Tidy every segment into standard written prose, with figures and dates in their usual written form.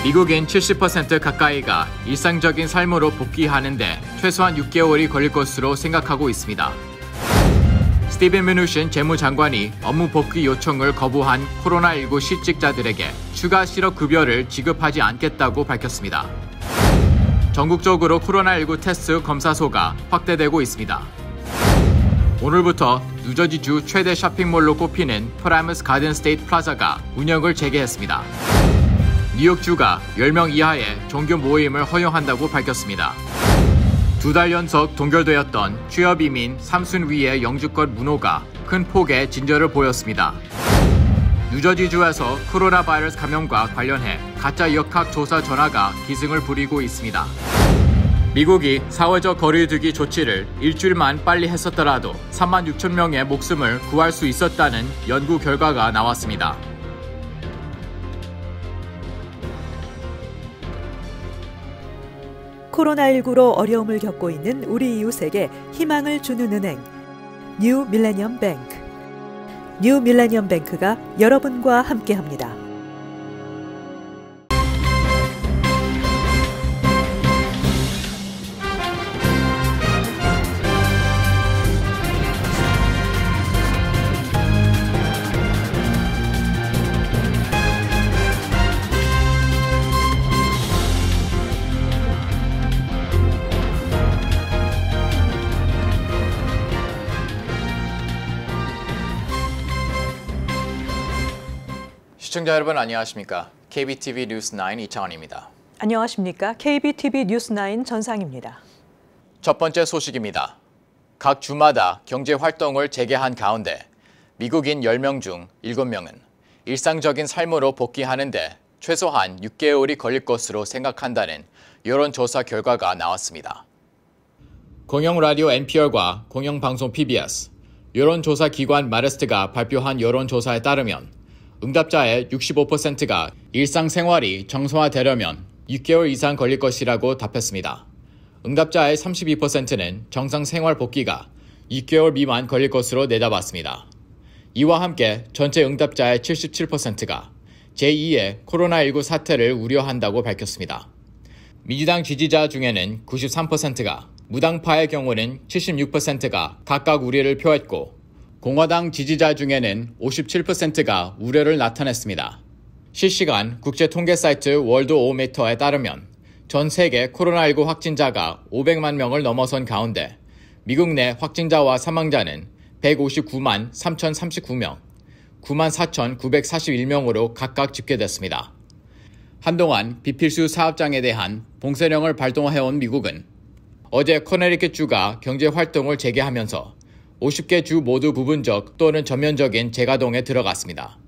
미국인 70% 가까이가 일상적인 삶으로 복귀하는데 최소한 6개월이 걸릴 것으로 생각하고 있습니다. 스티븐 뮤누신 재무장관이 업무 복귀 요청을 거부한 코로나19 실직자들에게 추가 실업급여를 지급하지 않겠다고 밝혔습니다. 전국적으로 코로나19 테스트 검사소가 확대되고 있습니다. 오늘부터 뉴저지주 최대 쇼핑몰로 꼽히는 프라이머스 가든 스테이트 플라자가 운영을 재개했습니다. 뉴욕주가 10명 이하의 종교 모임을 허용한다고 밝혔습니다. 2달 연속 동결되었던 취업이민 3순위의 영주권 문호가 큰 폭의 진전을 보였습니다. 뉴저지주에서 코로나 바이러스 감염과 관련해 가짜 역학 조사 전화가 기승을 부리고 있습니다. 미국이 사회적 거리두기 조치를 일주일만 빨리 했었더라도 3만 6천 명의 목숨을 구할 수 있었다는 연구 결과가 나왔습니다. 코로나19로 어려움을 겪고 있는 우리 이웃에게 희망을 주는 은행, 뉴 밀레니엄 뱅크. 뉴 밀레니엄 뱅크가 여러분과 함께합니다. 시청자 여러분 안녕하십니까? KBTV 뉴스9 이창원입니다. 안녕하십니까? KBTV 뉴스9 전상입니다. 첫 번째 소식입니다. 각 주마다 경제활동을 재개한 가운데 미국인 10명 중 7명은 일상적인 삶으로 복귀하는데 최소한 6개월이 걸릴 것으로 생각한다는 여론조사 결과가 나왔습니다. 공영라디오 NPR과 공영방송 PBS, 여론조사기관 마르스트가 발표한 여론조사에 따르면 응답자의 65%가 일상생활이 정상화되려면 6개월 이상 걸릴 것이라고 답했습니다. 응답자의 32%는 정상생활 복귀가 6개월 미만 걸릴 것으로 내다봤습니다. 이와 함께 전체 응답자의 77%가 제2의 코로나19 사태를 우려한다고 밝혔습니다. 민주당 지지자 중에는 93%가, 무당파의 경우는 76%가 각각 우려를 표했고 공화당 지지자 중에는 57%가 우려를 나타냈습니다. 실시간 국제 통계 사이트 월드오미터에 따르면 전 세계 코로나19 확진자가 500만 명을 넘어선 가운데 미국 내 확진자와 사망자는 159만 3,039명, 9만 4,941명으로 각각 집계됐습니다. 한동안 비필수 사업장에 대한 봉쇄령을 발동해온 미국은 어제 커네리컷주가 경제활동을 재개하면서 50개 주 모두 부분적 또는 전면적인 재가동에 들어갔습니다.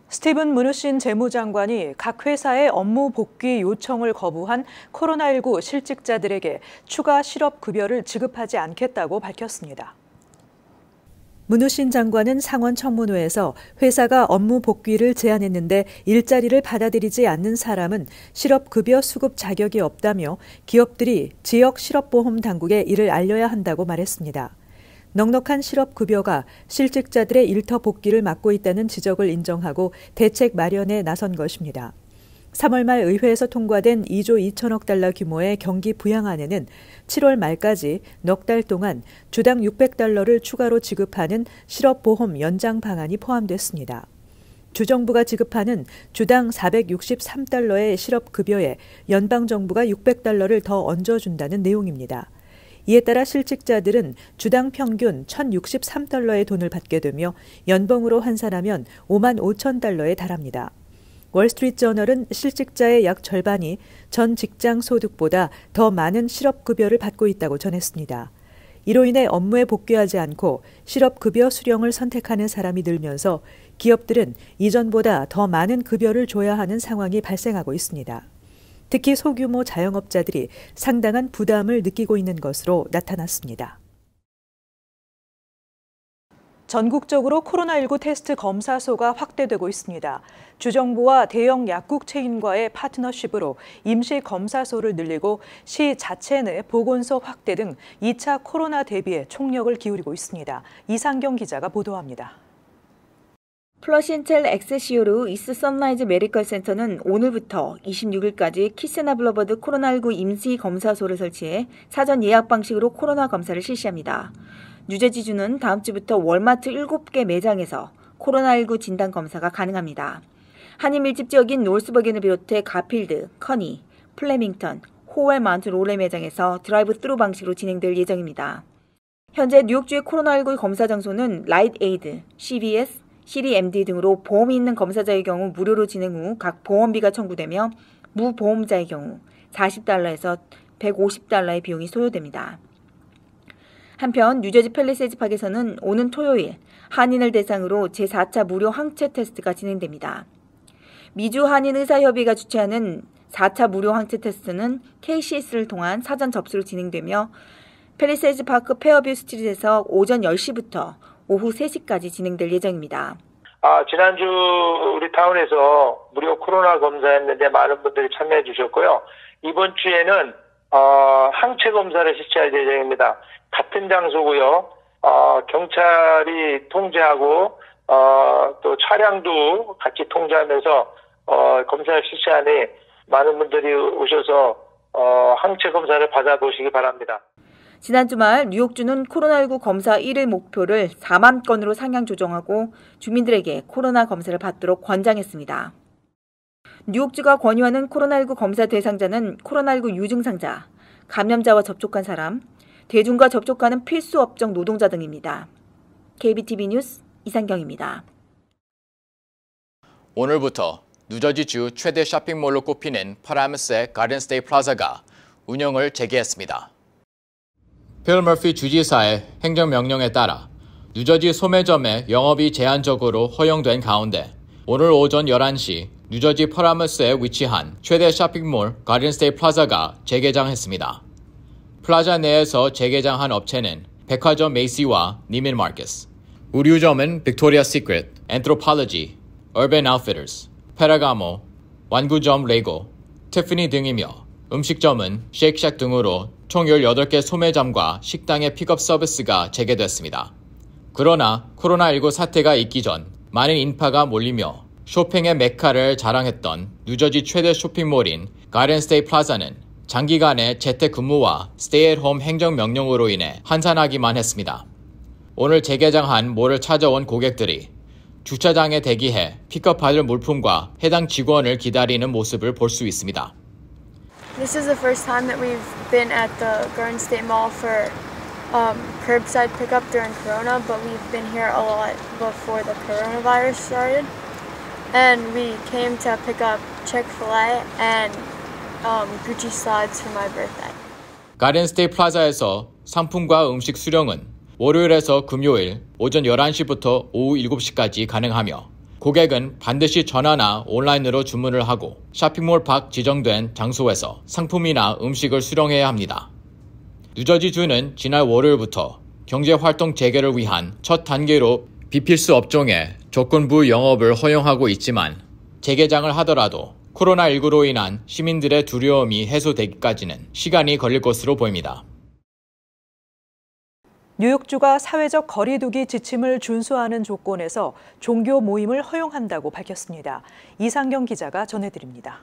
스티븐 뮤누신 재무장관이 각 회사의 업무 복귀 요청을 거부한 코로나19 실직자들에게 추가 실업급여를 지급하지 않겠다고 밝혔습니다. 뮤누신 장관은 상원 청문회에서 회사가 업무 복귀를 제안했는데 일자리를 받아들이지 않는 사람은 실업급여 수급 자격이 없다며 기업들이 지역 실업보험 당국에 이를 알려야 한다고 말했습니다. 넉넉한 실업급여가 실직자들의 일터 복귀를 막고 있다는 지적을 인정하고 대책 마련에 나선 것입니다. 3월 말 의회에서 통과된 2조 2천억 달러 규모의 경기 부양안에는 7월 말까지 넉 달 동안 주당 600달러를 추가로 지급하는 실업보험 연장 방안이 포함됐습니다. 주정부가 지급하는 주당 463달러의 실업급여에 연방정부가 600달러를 더 얹어준다는 내용입니다. 이에 따라 실직자들은 주당 평균 1,063달러의 돈을 받게 되며 연봉으로 환산하면 5만 5천 달러에 달합니다. 월스트리트저널은 실직자의 약 절반이 전 직장 소득보다 더 많은 실업급여를 받고 있다고 전했습니다. 이로 인해 업무에 복귀하지 않고 실업급여 수령을 선택하는 사람이 늘면서 기업들은 이전보다 더 많은 급여를 줘야 하는 상황이 발생하고 있습니다. 특히 소규모 자영업자들이 상당한 부담을 느끼고 있는 것으로 나타났습니다. 전국적으로 코로나19 테스트 검사소가 확대되고 있습니다. 주정부와 대형 약국 체인과의 파트너십으로 임시 검사소를 늘리고 시 자체 내 보건소 확대 등 2차 코로나 대비에 총력을 기울이고 있습니다. 이상경 기자가 보도합니다. 플러시엔텔 엑세시오르 이스 선라이즈 메디컬 센터는 오늘부터 26일까지 키스나블러버드 코로나19 임시 검사소를 설치해 사전 예약 방식으로 코로나 검사를 실시합니다. 뉴저지주는 다음 주부터 월마트 7개 매장에서 코로나19 진단 검사가 가능합니다. 한인 밀집 지역인 노스버긴을 비롯해 가필드, 커니, 플레밍턴, 호웰 마운트 롤레 매장에서 드라이브 스루 방식으로 진행될 예정입니다. 현재 뉴욕주의 코로나19 검사 장소는 라이트 에이드, CVS, CDMD 등으로 보험이 있는 검사자의 경우 무료로 진행 후 각 보험비가 청구되며 무보험자의 경우 $40에서 $150의 비용이 소요됩니다. 한편 뉴저지 팰리세이즈 파크에서는 오는 토요일 한인을 대상으로 제4차 무료 항체 테스트가 진행됩니다. 미주 한인의사협의회가 주최하는 4차 무료 항체 테스트는 KCS를 통한 사전 접수로 진행되며 팰리세이즈 파크 페어뷰 스트릿에서 오전 10시부터 오후 3시까지 진행될 예정입니다. 지난주 우리 타운에서 무료 코로나 검사했는데 많은 분들이 참여해 주셨고요. 이번 주에는 항체 검사를 실시할 예정입니다. 같은 장소고요. 경찰이 통제하고 또 차량도 같이 통제하면서 검사를 실시하니 많은 분들이 오셔서 항체 검사를 받아보시기 바랍니다. 지난 주말 뉴욕주는 코로나19 검사 1일 목표를 4만 건으로 상향 조정하고 주민들에게 코로나 검사를 받도록 권장했습니다. 뉴욕주가 권유하는 코로나19 검사 대상자는 코로나19 유증상자, 감염자와 접촉한 사람, 대중과 접촉하는 필수 업종 노동자 등입니다. KBTV 뉴스 이상경입니다. 오늘부터 뉴저지주 최대 쇼핑몰로 꼽히는 파라마스의 가든스테이트 플라자가 운영을 재개했습니다. 필 머피 주지사의 행정명령에 따라 뉴저지 소매점의 영업이 제한적으로 허용된 가운데 오늘 오전 11시 뉴저지 파라마스에 위치한 최대 쇼핑몰 가든스테이트 플라자가 재개장했습니다. 플라자 내에서 재개장한 업체는 백화점 메이시와 니민 마켓스, 의류점은 빅토리아 시크릿, 엔트로폴로지, 얼벤 아웃피터스, 페라가모, 완구점 레고, 티ffany 등이며 음식점은 쉐이크쉑 등으로 총 18개 소매점과 식당의 픽업 서비스가 재개됐습니다. 그러나 코로나19 사태가 있기 전 많은 인파가 몰리며 쇼핑의 메카를 자랑했던 뉴저지 최대 쇼핑몰인 가든스테이트 플라자는 장기간의 재택근무와 스테이앳홈 행정명령으로 인해 한산하기만 했습니다. 오늘 재개장한 몰을 찾아온 고객들이 주차장에 대기해 픽업받을 물품과 해당 직원을 기다리는 모습을 볼 수 있습니다. This is the first time that we've been at the Garden State Mall for curbside pickup during Corona, but we've been here a lot before the coronavirus started. And we came to pick up Chick-fil-A and Gucci slides for my birthday. 가든스테이트 플라자에서 상품과 음식 수령은 월요일에서 금요일 오전 11시부터 오후 7시까지 가능하며 고객은 반드시 전화나 온라인으로 주문을 하고 쇼핑몰 밖 지정된 장소에서 상품이나 음식을 수령해야 합니다. 뉴저지주는 지난 월요일부터 경제활동 재개를 위한 첫 단계로 비필수 업종의 조건부 영업을 허용하고 있지만 재개장을 하더라도 코로나19로 인한 시민들의 두려움이 해소되기까지는 시간이 걸릴 것으로 보입니다. 뉴욕주가 사회적 거리 두기 지침을 준수하는 조건에서 종교 모임을 허용한다고 밝혔습니다. 이상경 기자가 전해드립니다.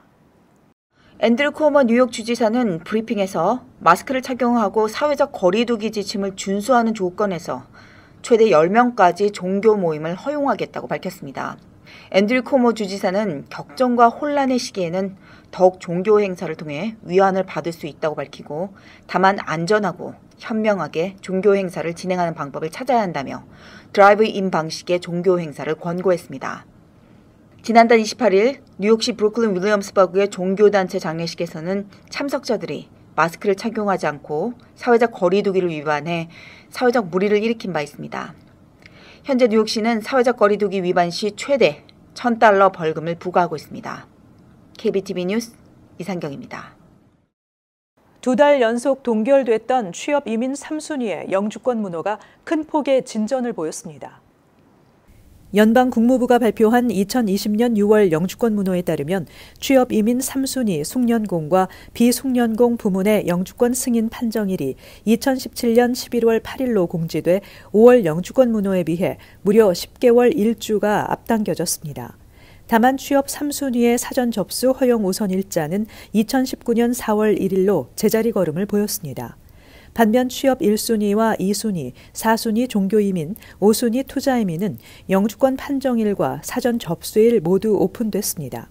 앤드류 쿠오모 뉴욕 주지사는 브리핑에서 마스크를 착용하고 사회적 거리 두기 지침을 준수하는 조건에서 최대 10명까지 종교 모임을 허용하겠다고 밝혔습니다. 앤드류 쿠오모 주지사는 격정과 혼란의 시기에는 더욱 종교 행사를 통해 위안을 받을 수 있다고 밝히고 다만 안전하고 현명하게 종교 행사를 진행하는 방법을 찾아야 한다며 드라이브-인 방식의 종교 행사를 권고했습니다. 지난달 28일 뉴욕시 브루클린 윌리엄스버그의 종교단체 장례식에서는 참석자들이 마스크를 착용하지 않고 사회적 거리 두기를 위반해 사회적 물의를 일으킨 바 있습니다. 현재 뉴욕시는 사회적 거리 두기 위반 시 최대 $1,000 벌금을 부과하고 있습니다. KBTV 뉴스 이상경입니다. 2달 연속 동결됐던 취업 이민 3순위의 영주권 문호가 큰 폭의 진전을 보였습니다. 연방 국무부가 발표한 2020년 6월 영주권 문호에 따르면 취업 이민 3순위 숙련공과 비숙련공 부문의 영주권 승인 판정일이 2017년 11월 8일로 공지돼 5월 영주권 문호에 비해 무려 10개월 1주가 앞당겨졌습니다. 다만 취업 3순위의 사전 접수 허용 우선 일자는 2019년 4월 1일로 제자리 걸음을 보였습니다. 반면 취업 1순위와 2순위, 4순위 종교이민, 5순위 투자이민은 영주권 판정일과 사전 접수일 모두 오픈됐습니다.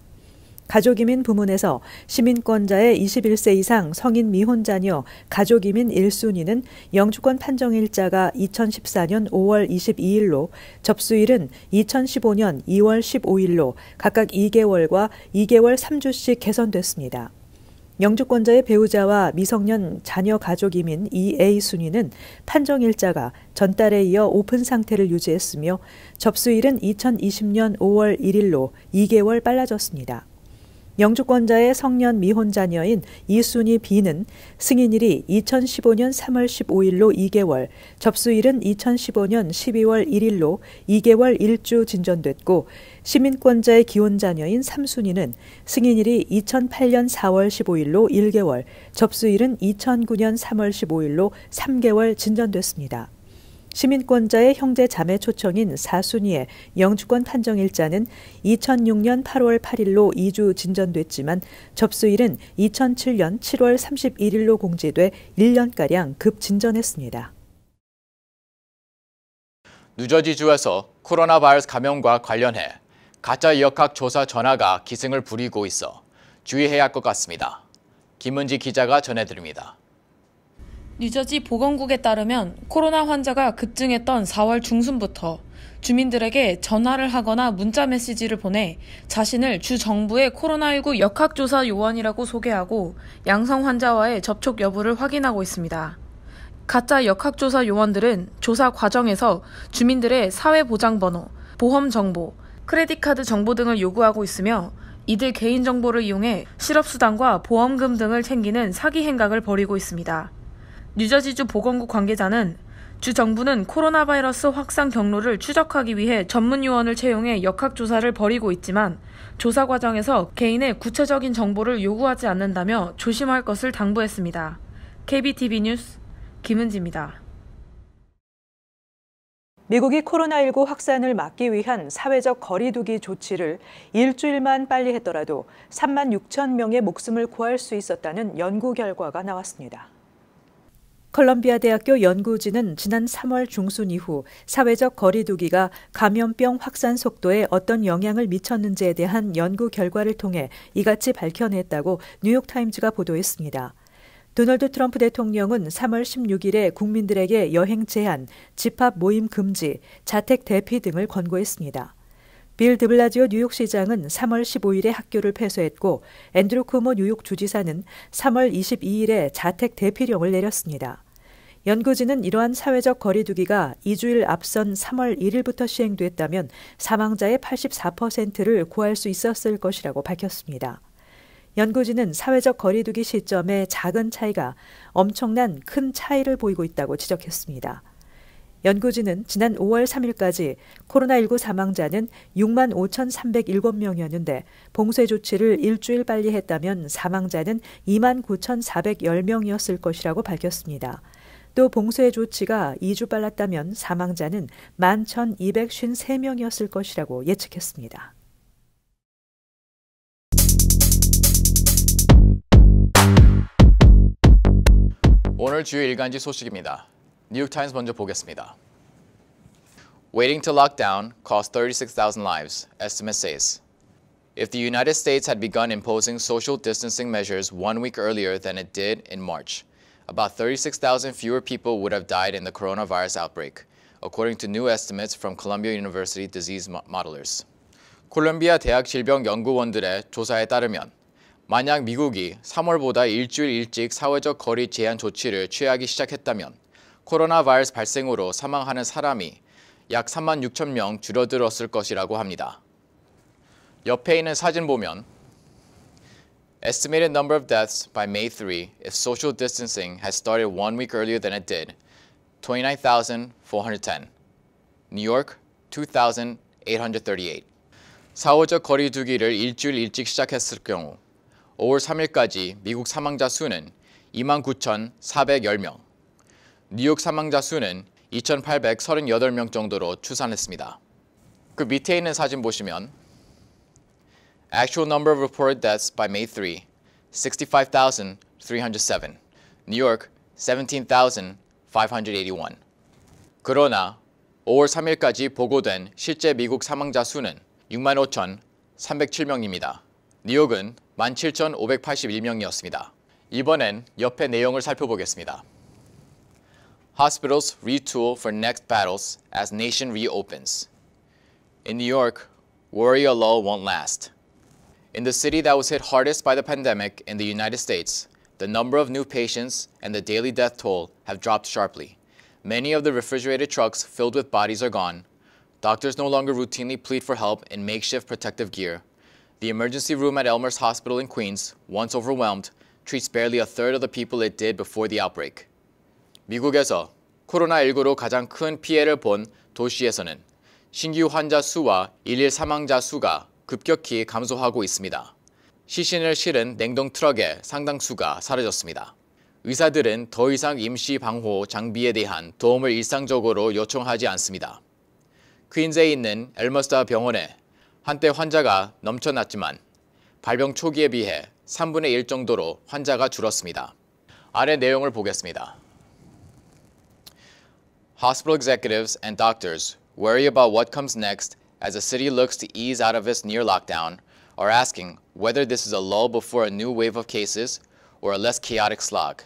가족이민 부문에서 시민권자의 21세 이상 성인 미혼자녀 가족이민 1순위는 영주권 판정일자가 2014년 5월 22일로 접수일은 2015년 2월 15일로 각각 2개월과 2개월 3주씩 개선됐습니다. 영주권자의 배우자와 미성년 자녀 가족 이민 2A 순위는 판정일자가 전달에 이어 오픈 상태를 유지했으며 접수일은 2020년 5월 1일로 2개월 빨라졌습니다. 영주권자의 성년 미혼 자녀인 2순위 B는 승인일이 2015년 3월 15일로 2개월, 접수일은 2015년 12월 1일로 2개월 1주 진전됐고 시민권자의 기혼 자녀인 3순위는 승인일이 2008년 4월 15일로 1개월, 접수일은 2009년 3월 15일로 3개월 진전됐습니다. 시민권자의 형제 자매 초청인 4순위의 영주권 판정일자는 2006년 8월 8일로 2주 진전됐지만 접수일은 2007년 7월 31일로 공지돼 1년가량 급진전했습니다. 뉴저지주에서 코로나 바이러스 감염과 관련해 가짜 역학 조사 전화가 기승을 부리고 있어 주의해야 할 것 같습니다. 김은지 기자가 전해드립니다. 뉴저지 보건국에 따르면 코로나 환자가 급증했던 4월 중순부터 주민들에게 전화를 하거나 문자 메시지를 보내 자신을 주 정부의 코로나19 역학조사 요원이라고 소개하고 양성 환자와의 접촉 여부를 확인하고 있습니다. 가짜 역학조사 요원들은 조사 과정에서 주민들의 사회보장번호, 보험정보, 크레딧카드 정보 등을 요구하고 있으며 이들 개인정보를 이용해 실업수당과 보험금 등을 챙기는 사기 행각을 벌이고 있습니다. 뉴저지주 보건국 관계자는 주 정부는 코로나 바이러스 확산 경로를 추적하기 위해 전문 요원을 채용해 역학조사를 벌이고 있지만 조사 과정에서 개인의 구체적인 정보를 요구하지 않는다며 조심할 것을 당부했습니다. KBTV 뉴스 김은지입니다. 미국이 코로나19 확산을 막기 위한 사회적 거리 두기 조치를 일주일만 빨리 했더라도 3만 6천 명의 목숨을 구할 수 있었다는 연구 결과가 나왔습니다. 컬럼비아 대학교 연구진은 지난 3월 중순 이후 사회적 거리 두기가 감염병 확산 속도에 어떤 영향을 미쳤는지에 대한 연구 결과를 통해 이같이 밝혀냈다고 뉴욕타임즈가 보도했습니다. 도널드 트럼프 대통령은 3월 16일에 국민들에게 여행 제한, 집합 모임 금지, 자택 대피 등을 권고했습니다. 빌 드블라지오 뉴욕시장은 3월 15일에 학교를 폐쇄했고 앤드루 쿠모 뉴욕 주지사는 3월 22일에 자택 대피령을 내렸습니다. 연구진은 이러한 사회적 거리 두기가 2주일 앞선 3월 1일부터 시행됐다면 사망자의 84%를 구할 수 있었을 것이라고 밝혔습니다. 연구진은 사회적 거리 두기 시점의 작은 차이가 엄청난 큰 차이를 보이고 있다고 지적했습니다. 연구진은 지난 5월 3일까지 코로나19 사망자는 6만 5,307명이었는데 봉쇄 조치를 일주일 빨리 했다면 사망자는 2만 9,410명이었을 것이라고 밝혔습니다. 또 봉쇄 조치가 2주 빨랐다면 사망자는 11,253명이었을 것이라고 예측했습니다. 오늘 주요 일간지 소식입니다. 뉴욕타임스 먼저 보겠습니다. Waiting to lock down cost 36,000 lives, estimate says. If the United States had begun imposing social distancing measures 1 week earlier than it did in March, about 36,000 fewer people would have died in the coronavirus outbreak, according to new estimates from Columbia University disease modelers. 콜롬비아 대학 질병연구원들의 조사에 따르면 만약 미국이 3월보다 일주일 일찍 사회적 거리 제한 조치를 취하기 시작했다면 코로나 바이러스 발생으로 사망하는 사람이 약 3만 6천 명 줄어들었을 것이라고 합니다. 옆에 있는 사진 보면 Estimated number of deaths by May 3 if social distancing had started 1 week earlier than it did, 29,410. New York, 2,809. 838. 사후적 거리 두기를 일주일 일찍 시작했을 경우 5월 3일까지 미국 사망자 수는 29,410명, 뉴욕 사망자 수는 2,838명 정도로 추산했습니다. 그 밑에 있는 사진 보시면 Actual number of reported deaths by May 3, 65,307. New York, 17,581. 그러나 5월 3일까지 보고된 실제 미국 사망자 수는 65,307명입니다. 뉴욕은 17,581명이었습니다. 이번엔 옆에 내용을 살펴보겠습니다. Hospitals retool for next battles as nation reopens. In New York, worry a lull won't last. In the city that was hit hardest by the pandemic in the United States, the number of new patients and the daily death toll have dropped sharply. Many of the refrigerated trucks filled with bodies are gone. Doctors no longer routinely plead for help in makeshift protective gear. The emergency room at Elmhurst Hospital in Queens, once overwhelmed, treats barely a third of the people it did before the outbreak. 미국에서 코로나19로 가장 큰 피해를 본 도시에서는 신규 환자 수와 일일 사망자 수가 급격히 감소하고 있습니다. 시신을 실은 냉동 트럭의 상당수가 사라졌습니다. 의사들은 더 이상 임시 방호 장비에 대한 도움을 일상적으로 요청하지 않습니다. 퀸즈에 있는 엘머스트 병원에 한때 환자가 넘쳐났지만 발병 초기에 비해 3분의 1 정도로 환자가 줄었습니다. 아래 내용을 보겠습니다. Hospital executives and doctors worry about what comes next as the city looks to ease out of its near lockdown, are asking whether this is a lull before a new wave of cases or a less chaotic slog.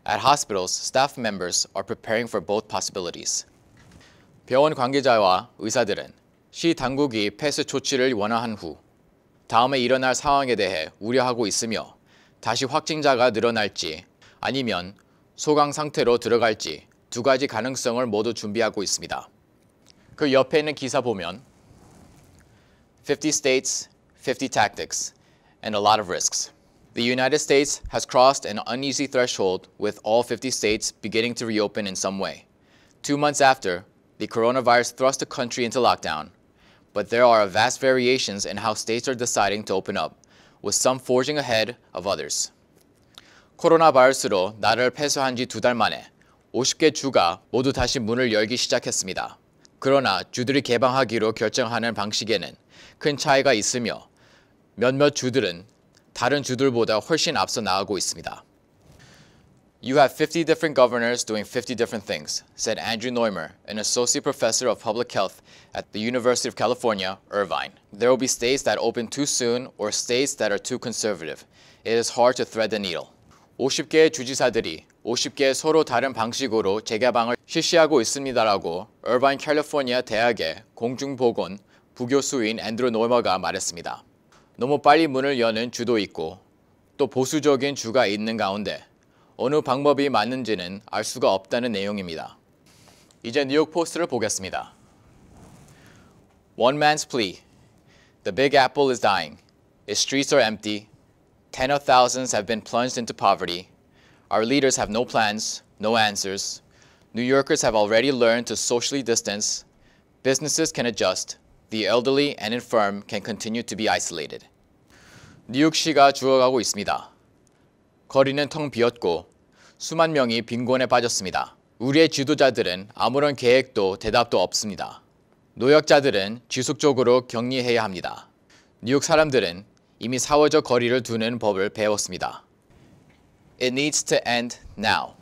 At hospitals, staff members are preparing for both possibilities. 병원 관계자와 의사들은 시 당국이 폐쇄 조치를 완화한 후 다음에 일어날 상황에 대해 우려하고 있으며 다시 확진자가 늘어날지 아니면 소강 상태로 들어갈지 두 가지 가능성을 모두 준비하고 있습니다. 그 옆에 있는 기사 보면 50 states, 50 tactics, and a lot of risks. The United States has crossed an uneasy threshold with all 50 states beginning to reopen in some way. 2 months after, the coronavirus thrust the country into lockdown, but there are vast variations in how states are deciding to open up, with some forging ahead of others. 코로나 바이러스로 나라를 폐쇄한 지 2달 만에 50개 주가 모두 다시 문을 열기 시작했습니다. 그러나 주들이 개방하기로 결정하는 방식에는 큰 차이가 있으며 몇몇 주들은 다른 주들보다 훨씬 앞서 나가고 있습니다. You have 50 different governors doing 50 different things, said Andrew Neumer, an associate professor of public health at the University of California, Irvine. There will be states that open too soon or states that are too conservative. It is hard to thread the needle. 50개의 주지사들이 50개의 서로 다른 방식으로 재개방을 실시하고 있습니다라고 Irvine 캘리포니아 대학의 공중보건 부교수인 앤드루 노이머가 말했습니다. 너무 빨리 문을 여는 주도 있고 또 보수적인 주가 있는 가운데 어느 방법이 맞는지는 알 수가 없다는 내용입니다. 이제 뉴욕 포스트를 보겠습니다. One man's plea. The Big Apple is dying. Its streets are empty. Tens of thousands have been plunged into poverty. Our leaders have no plans, no answers. New Yorkers have already learned to socially distance. Businesses can adjust. The elderly and infirm can continue to be isolated. 뉴욕시가 죽어가고 있습니다. 거리는 텅 비었고 수만 명이 빈곤에 빠졌습니다. 우리의 지도자들은 아무런 계획도 대답도 없습니다. 노약자들은 지속적으로 격리해야 합니다. 뉴욕 사람들은 이미 사회적 거리를 두는 법을 배웠습니다. It needs to end now.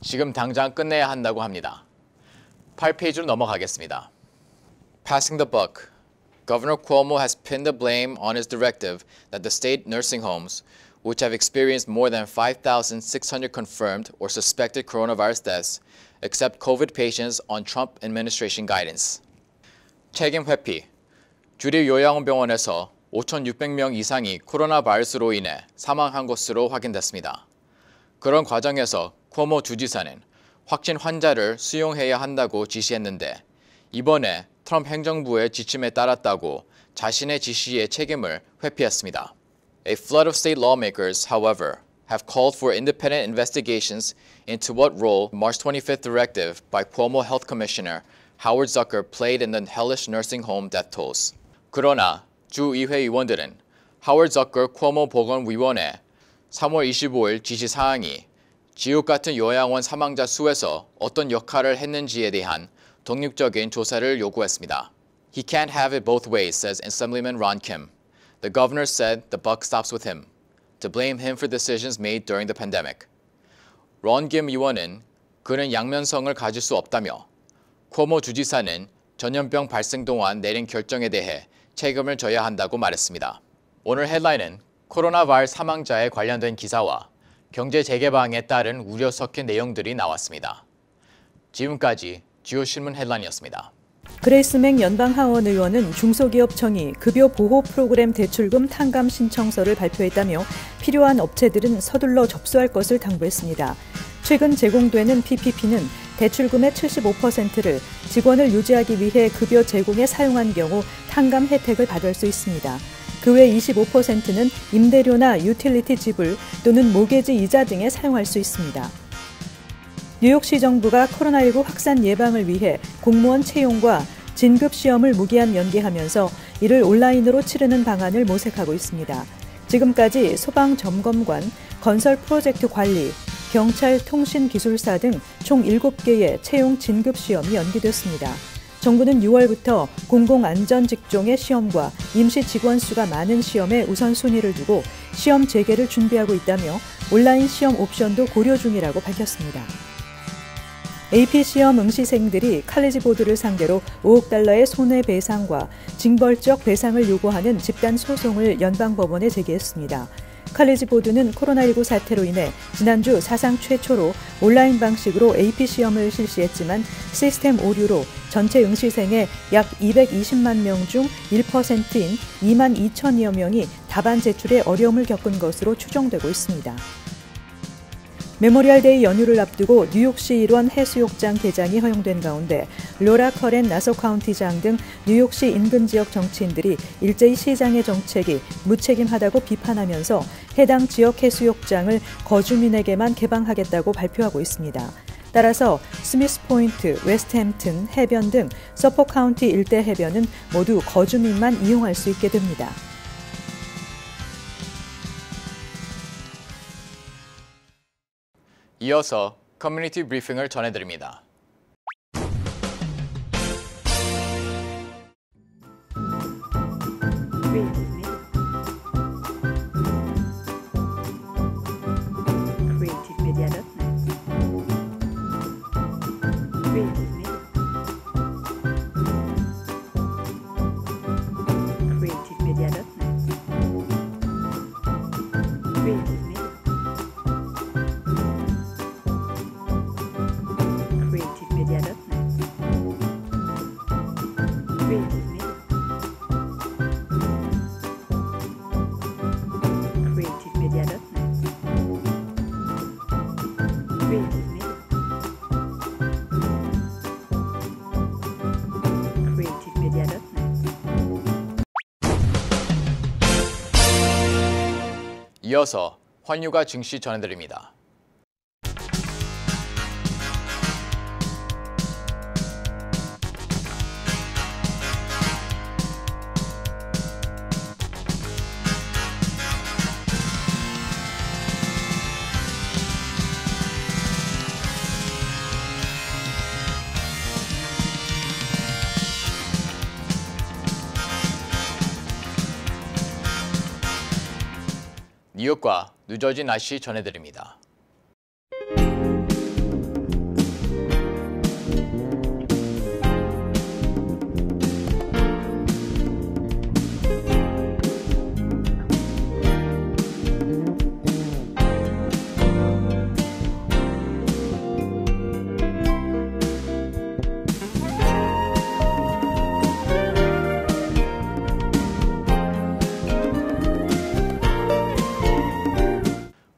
지금 당장 끝내야 한다고 합니다. 8페이지로 넘어가겠습니다. Passing the buck. Governor Cuomo has pinned the blame on his directive that the state nursing homes, which have experienced more than 5,600 confirmed or suspected coronavirus deaths, accept COVID patients on Trump administration guidance. 책임 회피. 주립 요양병원에서 5,600명 이상이 코로나 바이러스로 인해 사망한 것으로 확인됐습니다. 그런 과정에서 쿠오모 주지사는 확진 환자를 수용해야 한다고 지시했는데 이번에 트럼프 행정부의 지침에 따랐다고 자신의 지시의 책임을 회피했습니다. A flood of state lawmakers, however, have called for independent investigations into what role March 25th directive by Cuomo Health Commissioner Howard Zucker played in the hellish nursing home death tolls. 그러나 주 의회 의원들은 하워드 저커 쿼모 보건위원회 3월 25일 지시 사항이 지옥 같은 요양원 사망자 수에서 어떤 역할을 했는지에 대한 독립적인 조사를 요구했습니다. He can't have it both ways, says Assemblyman Ron Kim. The governor said the buck stops with him. To blame him for decisions made during the pandemic. 런 김 의원은 그는 양면성을 가질 수 없다며 쿼모 주지사는 전염병 발생 동안 내린 결정에 대해 책임을 져야 한다고 말했습니다. 오늘 헤드라인은 코로나 바이러스 사망자에 관련된 기사와 경제 재개방에 따른 우려 섞인 내용들이 나왔습니다. 지금까지 주요 신문 헤드라인이었습니다. 그레이스 맥 연방하원 의원은 중소기업청이 급여 보호 프로그램 대출금 탕감 신청서를 발표했다며 필요한 업체들은 서둘러 접수할 것을 당부했습니다. 최근 제공되는 PPP는 대출금의 75%를 직원을 유지하기 위해 급여 제공에 사용한 경우 탕감 혜택을 받을 수 있습니다. 그 외 25%는 임대료나 유틸리티 지불 또는 모게지 이자 등에 사용할 수 있습니다. 뉴욕시 정부가 코로나19 확산 예방을 위해 공무원 채용과 진급 시험을 무기한 연기하면서 이를 온라인으로 치르는 방안을 모색하고 있습니다. 지금까지 소방점검관, 건설 프로젝트 관리, 경찰 통신기술사 등 총 7개의 채용 진급 시험이 연기됐습니다. 정부는 6월부터 공공안전 직종의 시험과 임시 직원 수가 많은 시험에 우선순위를 두고 시험 재개를 준비하고 있다며 온라인 시험 옵션도 고려 중이라고 밝혔습니다. AP 시험 응시생들이 칼리지 보드를 상대로 5억 달러의 손해배상과 징벌적 배상을 요구하는 집단 소송을 연방법원에 제기했습니다. 칼리지 보드는 코로나19 사태로 인해 지난주 사상 최초로 온라인 방식으로 AP 시험을 실시했지만 시스템 오류로 전체 응시생의 약 220만 명 중 1%인 2만 2천여 명이 답안 제출에 어려움을 겪은 것으로 추정되고 있습니다. 메모리얼데이 연휴를 앞두고 뉴욕시 일원 해수욕장 개장이 허용된 가운데 로라 커렌 나소 카운티장 등 뉴욕시 인근 지역 정치인들이 일제히 시장의 정책이 무책임하다고 비판하면서 해당 지역 해수욕장을 거주민에게만 개방하겠다고 발표하고 있습니다. 따라서 스미스 포인트, 웨스트햄튼, 해변 등 서포 카운티 일대 해변은 모두 거주민만 이용할 수 있게 됩니다. 이어서 커뮤니티 브리핑을 전해드립니다. 이어서 환율과 증시 전해드립니다. 뉴욕과 뉴저지 날씨 전해드립니다.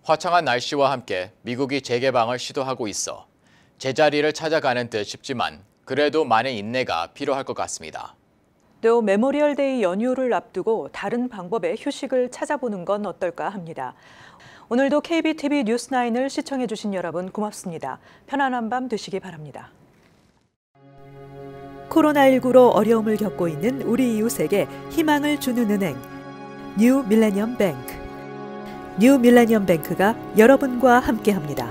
화창한 날씨와 함께 미국이 재개방을 시도하고 있어 제자리를 찾아가는 듯 싶지만 그래도 많은 인내가 필요할 것 같습니다. 또 메모리얼데이 연휴를 앞두고 다른 방법의 휴식을 찾아보는 건 어떨까 합니다. 오늘도 KBTV 뉴스9을 시청해주신 여러분 고맙습니다. 편안한 밤 되시기 바랍니다. 코로나19로 어려움을 겪고 있는 우리 이웃에게 희망을 주는 은행, 뉴 밀레니엄 뱅크. 뉴 밀레니엄 뱅크가 여러분과 함께합니다.